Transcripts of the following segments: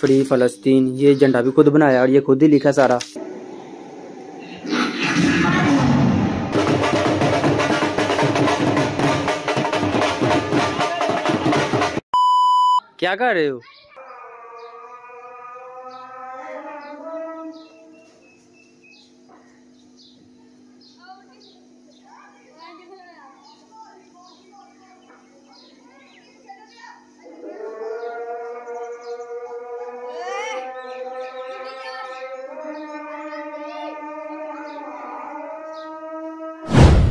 Free फ़लस्तीन, ये झंडा भी खुद बनाया और ये खुद ही लिखा सारा। क्या कर रहे हो?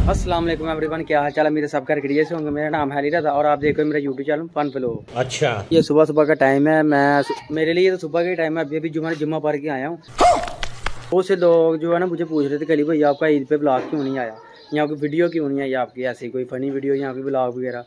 अस्सलाम वालेकुम एवरीवन, क्या हाल चाल है मेरे? सब घर खड़िए से होंगे। मेरा नाम है अली रज़ा और आप देख रहे हो मेरा यूट्यूब चैनल फन फ्लो। अच्छा, ये सुबह सुबह का टाइम है। मेरे लिए तो सुबह का ही टाइम है। अभी जुम्मा पढ़ के आया हूँ। बहुत से लोग जो है ना मुझे पूछ रहे थे कली भाई आपका ईद पे ब्लॉग क्यों नहीं आया, या कोई वीडियो क्यों नहीं आई आपकी, ऐसी कोई फ़नी वीडियो या कोई ब्लॉग वगैरह।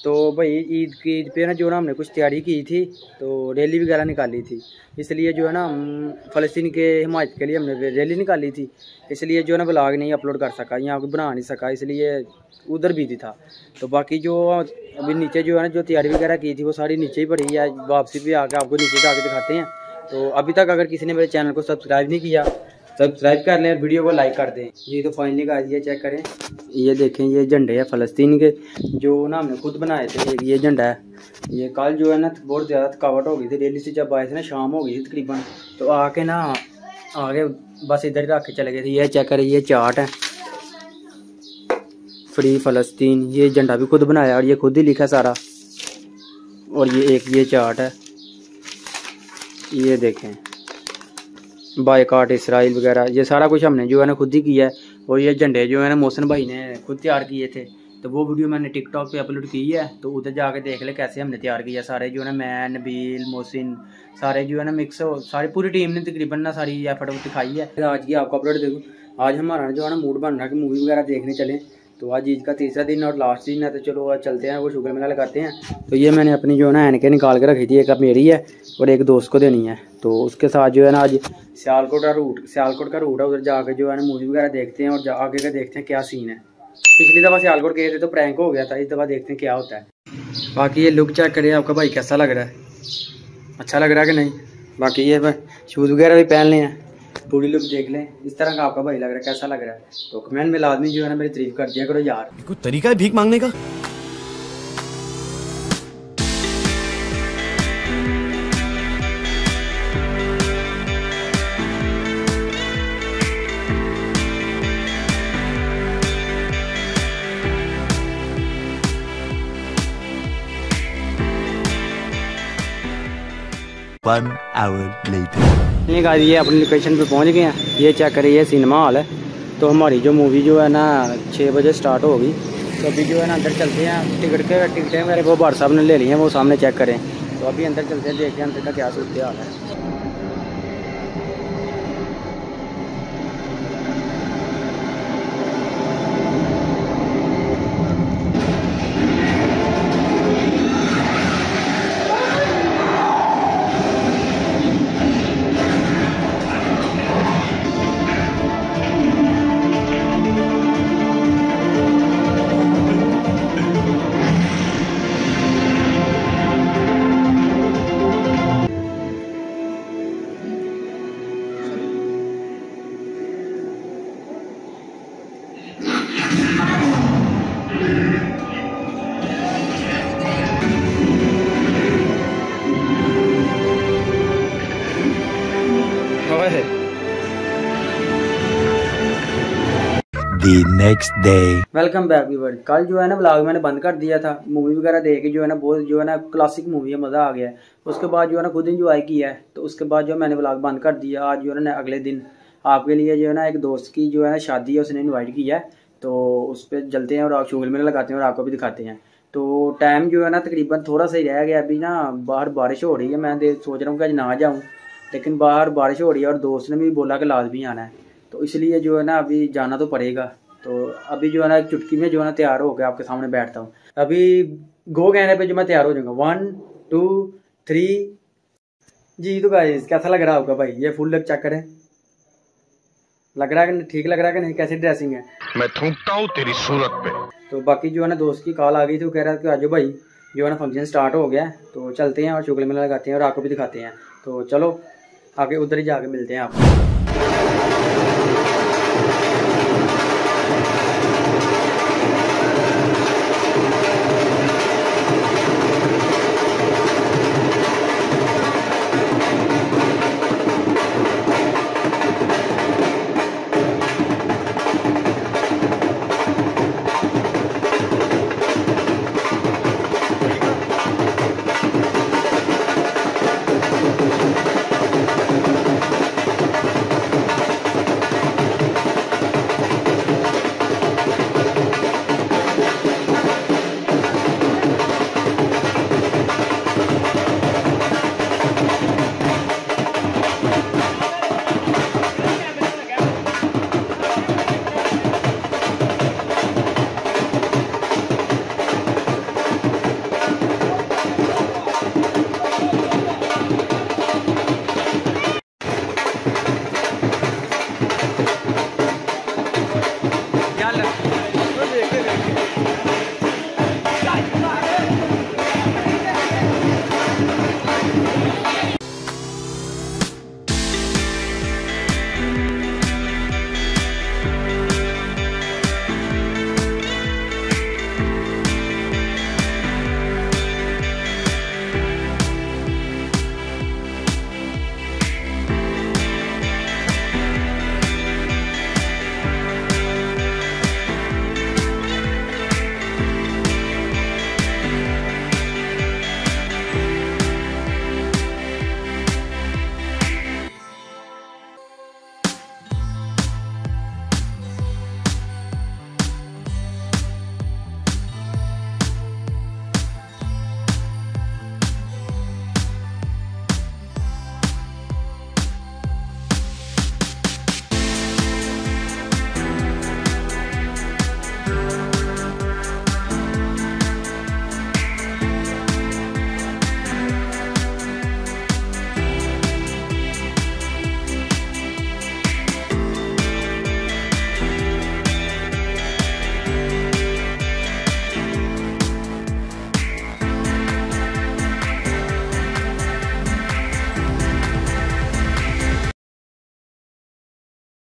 तो भाई ईद पे ना जो ना हमने कुछ तैयारी की थी, तो रैली वगैरह निकाली थी। इसलिए जो है ना हम फ़लस्तीन के हिमायत के लिए हमने रैली निकाली थी। इसलिए जो है ना ब्लॉग नहीं अपलोड कर सका, यहाँ कोई बना नहीं सका, इसलिए उधर बिजी था। तो बाकी जो अभी नीचे जो है ना जो तैयारी वगैरह की थी वो सारी नीचे ही पड़ी है। वापसी भी आके आपको नीचे से आके दिखाते हैं। तो अभी तक अगर किसी ने मेरे चैनल को सब्सक्राइब नहीं किया, सब्सक्राइब कर लें और वीडियो को लाइक कर दें। ये तो फाइनली का ये चेक करें, ये देखें, ये झंडे हैं फ़लस्तीन के जो ना हमने खुद बनाए थे। ये झंडा है, ये कल जो है ना बहुत ज़्यादा थकावट हो गई थी। रैली से जब आए थे ना शाम हो गई थी तकरीबन, तो आके ना आगे बस इधर ही रख के चले गए थे। ये चेक करें, ये चार्ट है फ्री फ़लस्तीन, ये झंडा भी खुद बनाया और ये खुद ही लिखा सारा। और ये चार्ट है, ये देखें, बायकाट इसराइल वगैरह, ये सारा कुछ हमने जो है ना खुद ही किया है। और ये झंडे जो है ना मोहसिन भाई ने खुद तैयार किए थे, तो वो वीडियो मैंने टिकटॉक पे अपलोड की है, तो उधर जाके देख ले कैसे हमने तैयार किया। सारे जो है ना मैं, नबील, मोहसिन, सारे जो है ना मिक्स हो, सारी पूरी टीम ने तकरीबन ना सारी एफर्ट दिखाई है। आज की आपको अपलोड देखूँ, आज हमारा जो है ना मूड बन रहा है कि मूवी वगैरह देखने चलें। तो आज ईद का तीसरा दिन और लास्ट दिन है, तो चलो आज चलते हैं, वो शुगर मेला लगाते हैं। तो ये मैंने अपनी जो है ना ऐनकें निकाल के रखी थी, एक अब मेरी है और एक दोस्त को देनी है। तो उसके साथ जो है ना आज सियालकोट का रूट है, उधर जाकर जो है ना मूवी वगैरह देखते हैं और आगे का देखते हैं क्या सीन है। पिछली दफ़ा सियालकोट गए थे तो प्रैंक हो गया था, इस दफ़ा देखते हैं क्या होता है। बाकी ये लुक चेक करिए, आपका भाई कैसा लग रहा है, अच्छा लग रहा है कि नहीं। बाकी ये शूज़ वगैरह भी पहन लें हैं, पूरी लुक देख लें, इस तरह का आपका भाई लग रहा है, कैसा लग रहा है। तो कमेंट में लाजमी जो है ना मेरी तारीफ कर दिया करो यार। कोई तरीका है भीख मांगने का? One hour later. ये अपनी लोकेशन पे पहुंच गए हैं। ये चेक करिए, ये सिनेमा हॉल है। तो हमारी जो मूवी जो है ना 6 बजे स्टार्ट होगी, तो अभी जो है ना अंदर चलते हैं। टिकटें मेरे वो भाई साहब ने ले ली हैं, वो सामने चेक करें। तो अभी अंदर चलते हैं, देखते हैं अंदर का क्या सूरत हाल है। The next day. Welcome back viewer. कल जो है ना ब्लॉग मैंने बंद कर दिया था, मूवी वगैरह देख के जो है ना बहुत जो है ना क्लासिक मूवी है, मज़ा आ गया है। उसके बाद जो है ना खुद इंजॉय किया है, तो उसके बाद जो मैंने ब्लॉग बंद कर दिया। आज जो है ना अगले दिन आपके लिए जो है ना एक दोस्त की जो है ना शादी है, उसने इन्वाइट किया है, तो उस पर चलते हैं और आप शुगर मेला लगाते हैं और आपको भी दिखाते हैं। तो टाइम जो है ना तकरीबन थोड़ा सा ही रह गया। अभी ना बाहर बारिश हो रही है, मैं सोच रहा हूँ कि आज ना जाऊँ, लेकिन बाहर बारिश हो रही है और दोस्त ने भी बोला कि लाजमी आना है, तो इसलिए जो है ना अभी जाना तो पड़ेगा। तो अभी जो है ना चुटकी में जो है ना तैयार हो गया, आपके सामने बैठता हूँ। अभी गो कहने पे जो मैं तैयार हो जाऊँगा, 1 2 3 जी। तो गाइस कैसा लग रहा होगा भाई, ये फुल लुक चेक करें, लग रहा है कि ठीक लग रहा है कि नहीं, कैसी ड्रेसिंग है, मैं थूकता हूँ तेरी सूरत पे। तो बाकी जो है ना दोस्त की कॉल आ गई थी, वो कह रहा था कि आजो भाई जो है ना फंक्शन स्टार्ट हो गया है, तो चलते हैं और शुगर मेला लगाते हैं और आपको भी दिखाते हैं। तो चलो आगे उधर ही जाके मिलते हैं आपको।